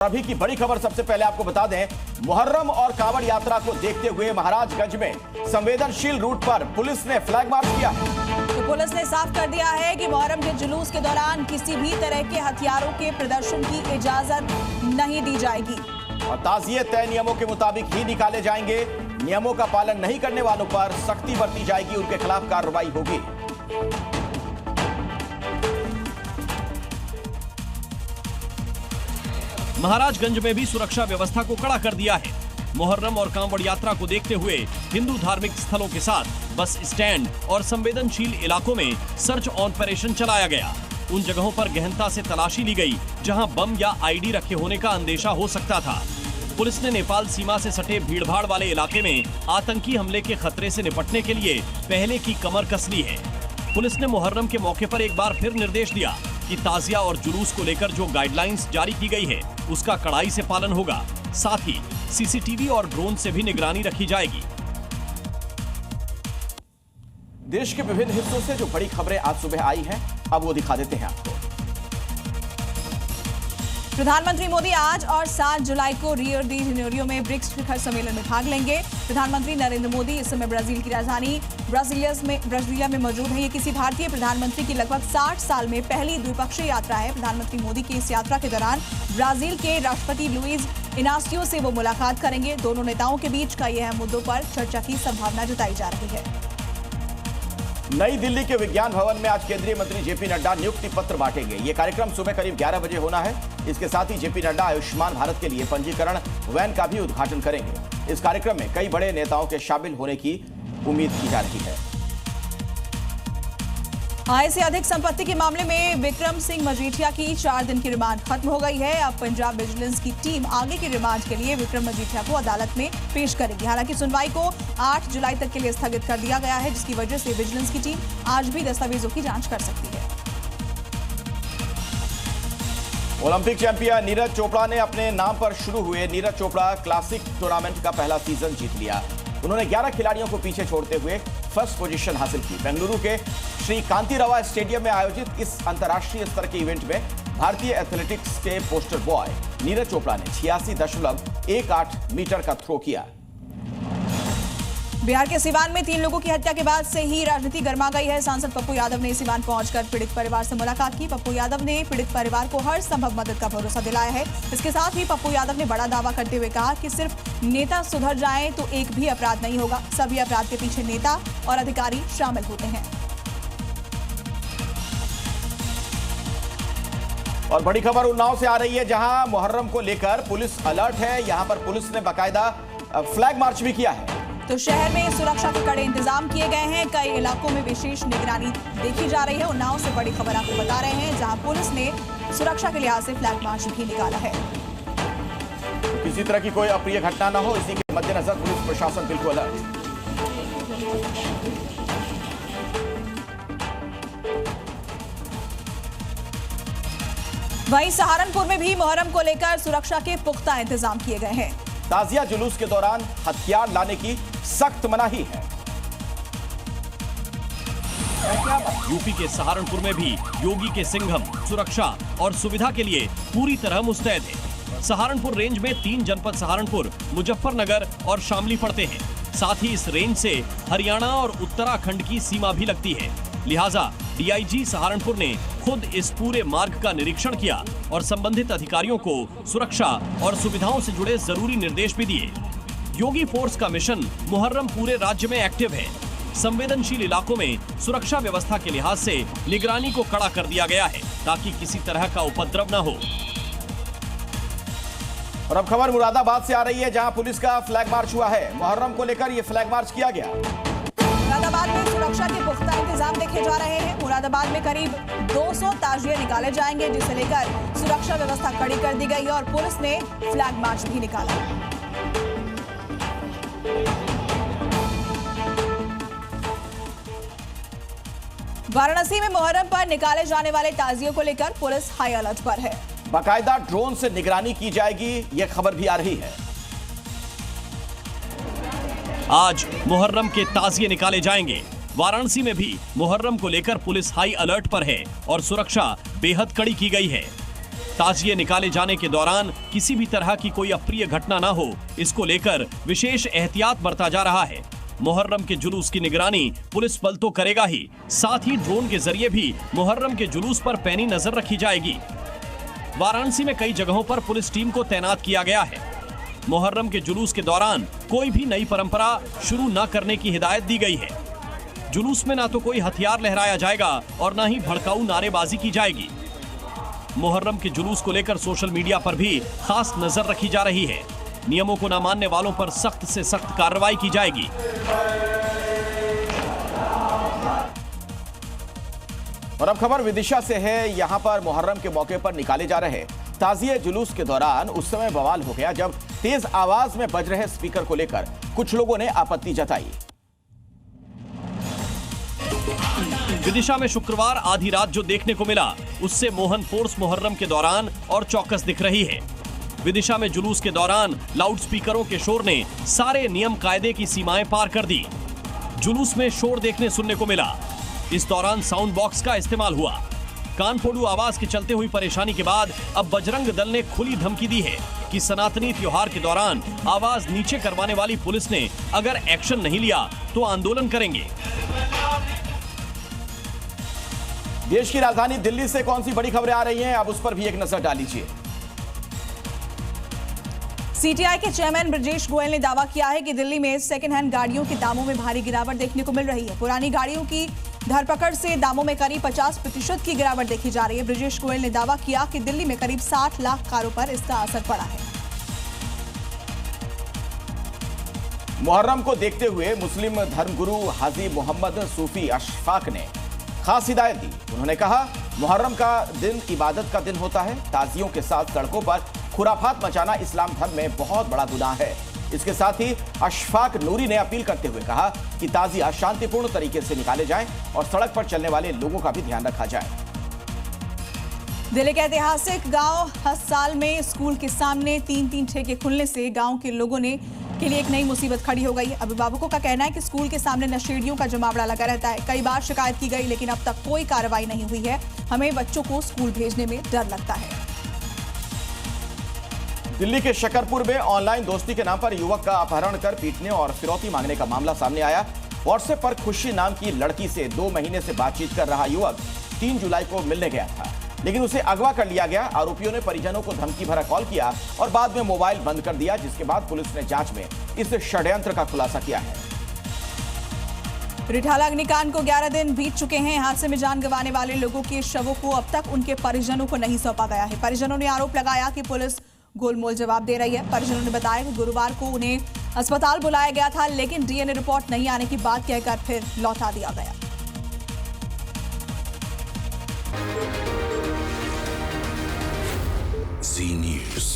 अभी की बड़ी खबर सबसे पहले आपको बता दें, मुहर्रम और कांवड़ यात्रा को देखते हुए महाराजगंज में संवेदनशील रूट पर पुलिस ने फ्लैग मार्च किया। तो पुलिस ने साफ कर दिया है कि मुहर्रम के जुलूस के दौरान किसी भी तरह के हथियारों के प्रदर्शन की इजाजत नहीं दी जाएगी और ताजिए तय नियमों के मुताबिक ही निकाले जाएंगे। नियमों का पालन नहीं करने वालों पर सख्ती बरती जाएगी, उनके खिलाफ कार्रवाई होगी। महाराजगंज में भी सुरक्षा व्यवस्था को कड़ा कर दिया है। मुहर्रम और कांवड़ यात्रा को देखते हुए हिंदू धार्मिक स्थलों के साथ बस स्टैंड और संवेदनशील इलाकों में सर्च ऑपरेशन चलाया गया। उन जगहों पर गहनता से तलाशी ली गई जहां बम या आईडी रखे होने का अंदेशा हो सकता था। पुलिस ने नेपाल सीमा से सटे भीड़भाड़ वाले इलाके में आतंकी हमले के खतरे से निपटने के लिए पहले की कमर कस ली है। पुलिस ने मुहर्रम के मौके पर एक बार फिर निर्देश दिया कि ताजिया और जुलूस को लेकर जो गाइडलाइंस जारी की गई है उसका कड़ाई से पालन होगा। साथ ही सीसीटीवी और ड्रोन से भी निगरानी रखी जाएगी। देश के विभिन्न हिस्सों से जो बड़ी खबरें आज सुबह आई हैं, अब वो दिखा देते हैं आपको। प्रधानमंत्री मोदी आज और 7 जुलाई को रियो डी जेनेरियो में ब्रिक्स शिखर सम्मेलन में भाग लेंगे। प्रधानमंत्री नरेंद्र मोदी इस समय ब्राजील की राजधानी ब्राजीलिया में मौजूद है। ये किसी भारतीय प्रधानमंत्री की लगभग 60 साल में पहली द्विपक्षीय यात्रा है। प्रधानमंत्री मोदी की इस यात्रा के दौरान ब्राजील के राष्ट्रपति लुइज इनासियो से वो मुलाकात करेंगे। दोनों नेताओं के बीच कई अहम मुद्दों पर चर्चा की संभावना जताई जा रही है। नई दिल्ली के विज्ञान भवन में आज केंद्रीय मंत्री जेपी नड्डा नियुक्ति पत्र बांटेंगे। ये कार्यक्रम सुबह करीब 11 बजे होना है। इसके साथ ही जेपी नड्डा आयुष्मान भारत के लिए पंजीकरण वैन का भी उद्घाटन करेंगे। इस कार्यक्रम में कई बड़े नेताओं के शामिल होने की उम्मीद की जा रही है। आय से अधिक संपत्ति के मामले में विक्रम सिंह मजीठिया की 4 दिन की रिमांड खत्म हो गई है। अब पंजाब विजिलेंस की टीम आगे की रिमांड के लिए विक्रम मजीठिया को अदालत में पेश करेगी। हालांकि सुनवाई को 8 जुलाई तक के लिए स्थगित कर दिया गया है, जिसकी वजह से विजिलेंस की टीम आज भी दस्तावेजों की जांच कर सकती है। ओलंपिक चैंपियन नीरज चोपड़ा ने अपने नाम पर शुरू हुए नीरज चोपड़ा क्लासिक टूर्नामेंट का पहला सीजन जीत लिया। उन्होंने 11 खिलाड़ियों को पीछे छोड़ते हुए फर्स्ट पोजीशन हासिल की। बेंगलुरु के श्री कांतिरावा स्टेडियम में आयोजित इस अंतर्राष्ट्रीय स्तर के इवेंट में भारतीय एथलेटिक्स के पोस्टर बॉय नीरज चोपड़ा ने 86.18 मीटर का थ्रो किया। बिहार के सिवान में 3 लोगों की हत्या के बाद से ही राजनीति गर्मा गई है। सांसद पप्पू यादव ने सिवान पहुंचकर पीड़ित परिवार से मुलाकात की। पप्पू यादव ने पीड़ित परिवार को हर संभव मदद का भरोसा दिलाया है। इसके साथ ही पप्पू यादव ने बड़ा दावा करते हुए कहा कि सिर्फ नेता सुधर जाएं तो एक भी अपराध नहीं होगा। सभी अपराध के पीछे नेता और अधिकारी शामिल होते हैं। और बड़ी खबर उन्नाव से आ रही है, जहां मुहर्रम को लेकर पुलिस अलर्ट है। यहां पर पुलिस ने बाकायदा फ्लैग मार्च भी किया है। तो शहर में सुरक्षा के कड़े इंतजाम किए गए हैं। कई इलाकों में विशेष निगरानी देखी जा रही है। उन्नाव से बड़ी खबर आपको बता रहे हैं, जहां पुलिस ने सुरक्षा के लिहाज से फ्लैग मार्च भी निकाला है। किसी तरह की कोई अप्रिय घटना न हो, इसी के मद्देनजर पुलिस प्रशासन बिल्कुल अलर्ट। वहीं सहारनपुर में भी मुहर्रम को लेकर सुरक्षा के पुख्ता इंतजाम किए गए हैं। ताजिया जुलूस के दौरान हथियार लाने की सख्त मनाही है। यूपी के सहारनपुर में भी योगी के सिंघम सुरक्षा और सुविधा के लिए पूरी तरह मुस्तैद है। सहारनपुर रेंज में 3 जनपद सहारनपुर, मुजफ्फरनगर और शामली पड़ते हैं। साथ ही इस रेंज से हरियाणा और उत्तराखंड की सीमा भी लगती है। लिहाजा डीआईजी सहारनपुर ने खुद इस पूरे मार्ग का निरीक्षण किया और संबंधित अधिकारियों को सुरक्षा और सुविधाओं से जुड़े जरूरी निर्देश भी दिए। योगी फोर्स का मिशन मुहर्रम पूरे राज्य में एक्टिव है। संवेदनशील इलाकों में सुरक्षा व्यवस्था के लिहाज से निगरानी को कड़ा कर दिया गया है, ताकि किसी तरह का उपद्रव न हो। और अब खबर मुरादाबाद से आ रही है, जहां पुलिस का फ्लैग मार्च हुआ है। मुहर्रम को लेकर यह फ्लैग मार्च किया गया। मुरादाबाद में सुरक्षा के पुख्ता इंतजाम देखे जा रहे हैं। मुरादाबाद में करीब 200 ताजिए निकाले जाएंगे, जिसे लेकर सुरक्षा व्यवस्था कड़ी कर दी गई है और पुलिस ने फ्लैग मार्च भी निकाला। वाराणसी में मुहर्रम पर निकाले जाने वाले ताजियों को लेकर पुलिस हाई अलर्ट पर है। बाकायदा ड्रोन से निगरानी की जाएगी, यह खबर भी आ रही है। आज मुहर्रम के ताजिए निकाले जाएंगे। वाराणसी में भी मुहर्रम को लेकर पुलिस हाई अलर्ट पर है और सुरक्षा बेहद कड़ी की गई है। ताजिए निकाले जाने के दौरान किसी भी तरह की कोई अप्रिय घटना न हो, इसको लेकर विशेष एहतियात बरता जा रहा है। मुहर्रम के जुलूस की निगरानी पुलिस बल तो करेगा ही, साथ ही ड्रोन के जरिए भी मुहर्रम के जुलूस पर पैनी नजर रखी जाएगी। वाराणसी में कई जगहों पर पुलिस टीम को तैनात किया गया है। मुहर्रम के जुलूस के दौरान कोई भी नई परंपरा शुरू न करने की हिदायत दी गई है। जुलूस में ना तो कोई हथियार लहराया जाएगा और ना ही भड़काऊ नारेबाजी की जाएगी। मुहर्रम के जुलूस को लेकर सोशल मीडिया पर भी खास नजर रखी जा रही है। नियमों को न मानने वालों पर सख्त से सख्त कार्रवाई की जाएगी। और अब खबर विदिशा से है। यहां पर मुहर्रम के मौके पर निकाले जा रहे ताजिए जुलूस के दौरान उस समय बवाल हो गया जब तेज आवाज में बज रहे स्पीकर को लेकर कुछ लोगों ने आपत्ति जताई। विदिशा में शुक्रवार आधी रात जो देखने को मिला, उससे मोहन फोर्स मुहर्रम के दौरान और चौकस दिख रही है। विदिशा में जुलूस के दौरान लाउडस्पीकरों के शोर ने सारे नियम कायदे की सीमाएं पार कर दी। जुलूस में शोर देखने सुनने को मिला। इस दौरान साउंड बॉक्स का इस्तेमाल हुआ। कानफोड़ू आवाज के चलते हुई परेशानी के बाद अब बजरंग दल ने खुली धमकी दी है कि सनातनी त्योहार के दौरान आवाज नीचे करवाने वाली पुलिस ने अगर एक्शन नहीं लिया तो आंदोलन करेंगे। देश की राजधानी दिल्ली से कौन सी बड़ी खबरें आ रही हैं, अब उस पर भी एक नजर डाल लीजिए। सीटीआई के चेयरमैन ब्रजेश गोयल ने दावा किया है कि दिल्ली में सेकेंड हैंड गाड़ियों के दामों में भारी गिरावट देखने को मिल रही है। पुरानी गाड़ियों की धरपकड़ से दामों में करीब 50% की गिरावट देखी जा रही है। ब्रजेश गोयल ने दावा किया कि दिल्ली में करीब 60 लाख कारों पर इसका असर पड़ा है। मुहर्रम को देखते हुए मुस्लिम धर्मगुरु हाजी मोहम्मद सूफी अशफाक ने खास हिदायत दी। उन्होंने कहा, मुहर्रम का दिन इबादत का दिन होता है। ताजियों के साथ सड़कों पर खुराफात मचाना इस्लाम धर्म में बहुत बड़ा गुनाह है। इसके साथ ही अशफाक नूरी ने अपील करते हुए कहा कि ताजिया शांतिपूर्ण तरीके से निकाले जाएं और सड़क पर चलने वाले लोगों का भी ध्यान रखा जाए। दिल्ली के ऐतिहासिक गांव हस्साल में स्कूल के सामने 3-3 ठेके खुलने से गांव के लोगों के लिए एक नई मुसीबत खड़ी हो गई है। अभिभावकों का कहना है कि स्कूल के सामने नशेड़ियों का जमावड़ा लगा रहता है। कई बार शिकायत की गई लेकिन अब तक कोई कार्रवाई नहीं हुई है। हमें बच्चों को स्कूल भेजने में डर लगता है। दिल्ली के शकरपुर में ऑनलाइन दोस्ती के नाम पर युवक का अपहरण कर पीटने और फिरौती मांगने का मामला सामने आया। व्हाट्सएप पर खुशी नाम की लड़की से 2 महीने से बातचीत कर रहा युवक 3 जुलाई को मिलने गया था, लेकिन उसे अगवा कर लिया गया। आरोपियों ने परिजनों को धमकी भरा कॉल किया और बाद में मोबाइल बंद कर दिया, जिसके बाद पुलिस ने जांच में इस षड्यंत्र का खुलासा किया है। रिठाला अग्निकांड को 11 दिन बीत चुके हैं। हादसे में जान गंवाने वाले लोगों के शवों को अब तक उनके परिजनों को नहीं सौंपा गया है। परिजनों ने आरोप लगाया कि पुलिस गोलमोल जवाब दे रही है। परिजनों ने बताया कि गुरुवार को उन्हें अस्पताल बुलाया गया था, लेकिन डीएनए रिपोर्ट नहीं आने की बात कहकर फिर लौटा दिया गया। Zee News.